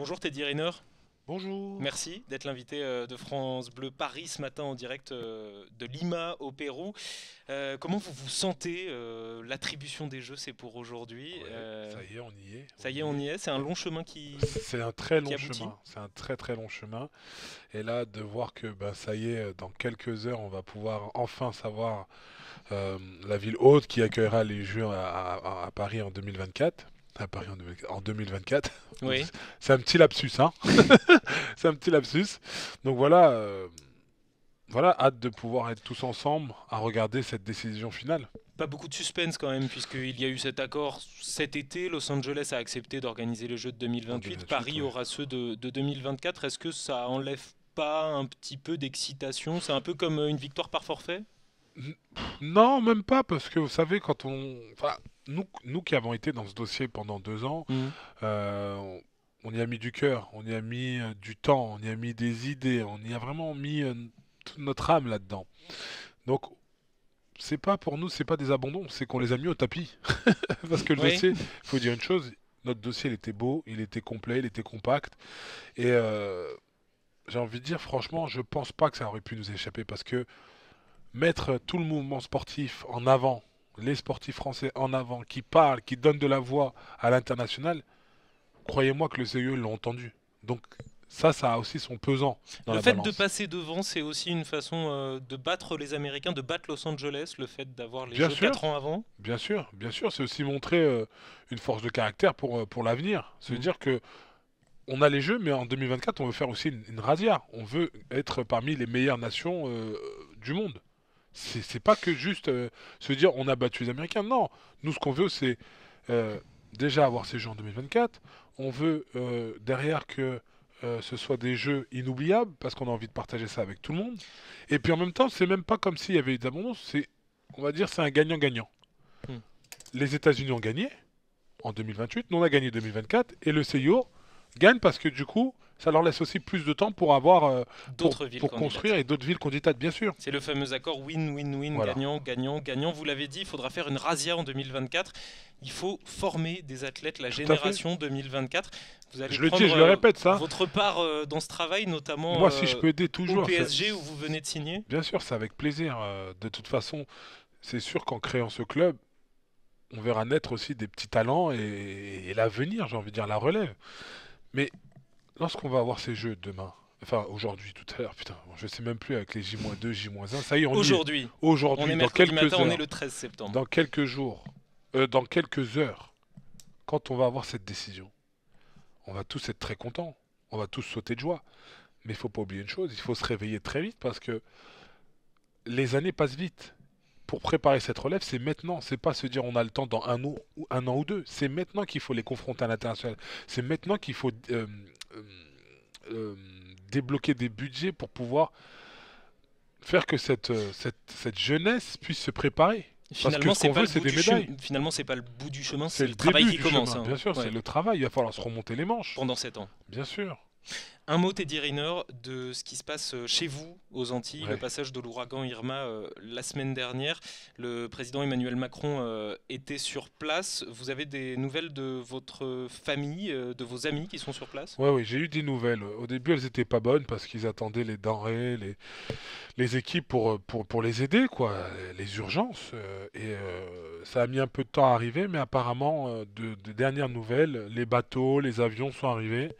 Bonjour Teddy Riner, Bonjour. merci d'être l'invité de France Bleu Paris ce matin en direct de Lima au Pérou. Comment vous vous sentez l'attribution des jeux, c'est pour aujourd'hui. Ouais, ça y est, on y est, on Ça y est, y on est. y est. C'est un long chemin qui, C'est un très qui long aboutit. chemin, c'est un très très long chemin. Et là, de voir que bah, ça y est, dans quelques heures, on va pouvoir enfin savoir la ville haute qui accueillera les Jeux à Paris en 2024. À Paris en 2024. Donc, Oui. c'est un petit lapsus, hein. C'est un petit lapsus. Donc voilà, voilà, hâte de pouvoir être tous ensemble à regarder cette décision finale. Pas beaucoup de suspense quand même, puisqu'il y a eu cet accord cet été. Los Angeles a accepté d'organiser les Jeux de En 2028. 2028, Paris ouais. aura ceux de 2024. Est-ce que ça enlève pas un petit peu d'excitation? C'est un peu comme une victoire par forfait? Non, même pas, parce que vous savez, enfin, nous qui avons été dans ce dossier pendant 2 ans, Hmm. on y a mis du cœur, on y a mis du temps, on y a mis des idées, on y a vraiment mis toute notre âme là-dedans. Donc, c'est pas pour nous, c'est pas des abandons, c'est qu'on les a mis au tapis. Parce que le Oui. dossier, il faut dire une chose, notre dossier, il était beau, il était complet, il était compact, et j'ai envie de dire, franchement, je pense pas que ça aurait pu nous échapper, parce que mettre tout le mouvement sportif en avant, les sportifs français en avant, qui parlent, qui donnent de la voix à l'international, croyez-moi que le CE l'ont entendu. Donc ça a aussi son pesant dans Le la fait de balance. passer devant, c'est aussi une façon de battre les Américains, de battre Los Angeles, le fait d'avoir les Bien Jeux sûr, 4 ans avant. bien sûr, bien sûr, c'est aussi montrer une force de caractère pour l'avenir. Se Mm. dire que on a les jeux, mais en 2024, on veut faire aussi une razzia. On veut être parmi les meilleures nations du monde. C'est pas que juste se dire on a battu les Américains. Non, nous ce qu'on veut c'est euh, déjà avoir ces jeux en 2024. On veut derrière que ce soit des jeux inoubliables parce qu'on a envie de partager ça avec tout le monde. Et puis en même temps, c'est même pas comme s'il y avait eu d'abondance. C'est, on va dire, c'est un gagnant-gagnant. Mm. Les États-Unis ont gagné en 2028, nous on a gagné 2024 et le CIO gagne parce que du coup, ça leur laisse aussi plus de temps pour avoir D'autres villes pour construire candidates. et d'autres villes candidates, bien sûr. C'est le fameux accord win-win-win, Voilà. gagnant, gagnant, gagnant. Vous l'avez dit, il faudra faire une razzia en 2024. Il faut former des athlètes, la Tout à fait. génération 2024. Vous allez Je le dis et prendre je le répète, ça. votre part dans ce travail, notamment Moi, si je peux aider au toujours, PSG où vous venez de signer. bien sûr, c'est avec plaisir. De toute façon, c'est sûr qu'en créant ce club, on verra naître aussi des petits talents et l'avenir, j'ai envie de dire, la relève. Mais lorsqu'on va avoir ces jeux demain, enfin aujourd'hui, tout à l'heure, putain, je sais même plus avec les J-2, J-1, ça y est, on y est. Aujourd'hui, on est Aujourd'hui, dans mercredi matin, quelques on est heures, le 13 septembre. dans quelques jours, dans quelques heures, quand on va avoir cette décision, on va tous être très contents. On va tous sauter de joie. Mais il faut pas oublier une chose, il faut se réveiller très vite parce que les années passent vite. Pour préparer cette relève, c'est maintenant. C'est pas se dire on a le temps dans un an ou deux. C'est maintenant qu'il faut les confronter à l'international. C'est maintenant qu'il faut euh, euh, débloquer des budgets pour pouvoir faire que cette jeunesse puisse se préparer. Parce que Finalement, ce c'est qu'on pas veut, le c'est bout des du chemin. médailles. Finalement, c'est pas le bout du chemin, c'est C'est le le travail début qui du commence, chemin. hein. Bien sûr, c'est Ouais, le travail. Il va falloir se remonter les manches. pendant 7 ans. Bien sûr. Un mot, Teddy Riner, de ce qui se passe chez vous, aux Antilles, le Ouais. passage de l'ouragan Irma la semaine dernière. Le président Emmanuel Macron était sur place. Vous avez des nouvelles de votre famille, de vos amis qui sont sur place? Ouais, oui, j'ai eu des nouvelles. Au début, elles étaient pas bonnes parce qu'ils attendaient les denrées, les équipes pour les aider, quoi, les urgences. Ça a mis un peu de temps à arriver, mais apparemment, de dernières nouvelles, les bateaux, les avions sont arrivés.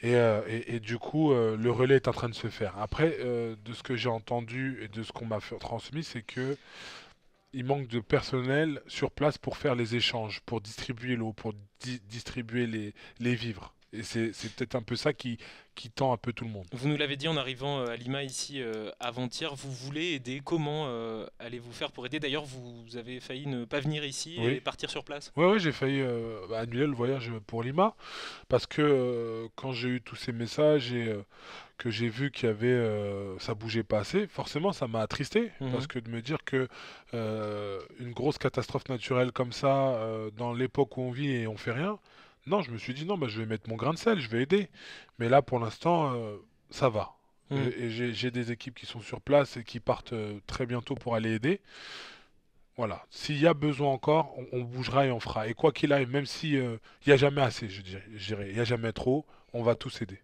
Et du coup, le relais est en train de se faire. Après, de ce que j'ai entendu et de ce qu'on m'a transmis, c'est que il manque de personnel sur place pour faire les échanges, pour distribuer l'eau, pour distribuer les vivres. Et c'est peut-être un peu ça qui tend un peu tout le monde. Vous nous l'avez dit en arrivant à Lima ici avant-hier, vous voulez aider. Comment allez-vous faire pour aider? D'ailleurs, vous avez failli ne pas venir ici et Oui. partir sur place. Ouais, ouais, j'ai failli annuler le voyage pour Lima parce que quand j'ai eu tous ces messages et que j'ai vu qu'il y avait ça bougeait pas assez, forcément ça m'a attristé parce Mhm. que de me dire que une grosse catastrophe naturelle comme ça dans l'époque où on vit et on fait rien, non, je me suis dit non, bah, je vais mettre mon grain de sel, je vais aider. Mais là pour l'instant ça va. Mhm. Et j'ai des équipes qui sont sur place et qui partent très bientôt pour aller aider. Voilà. S'il y a besoin encore, on bougera et on fera. Et quoi qu'il arrive, même si il y a jamais assez, je dirais, il y a jamais trop, on va tous aider.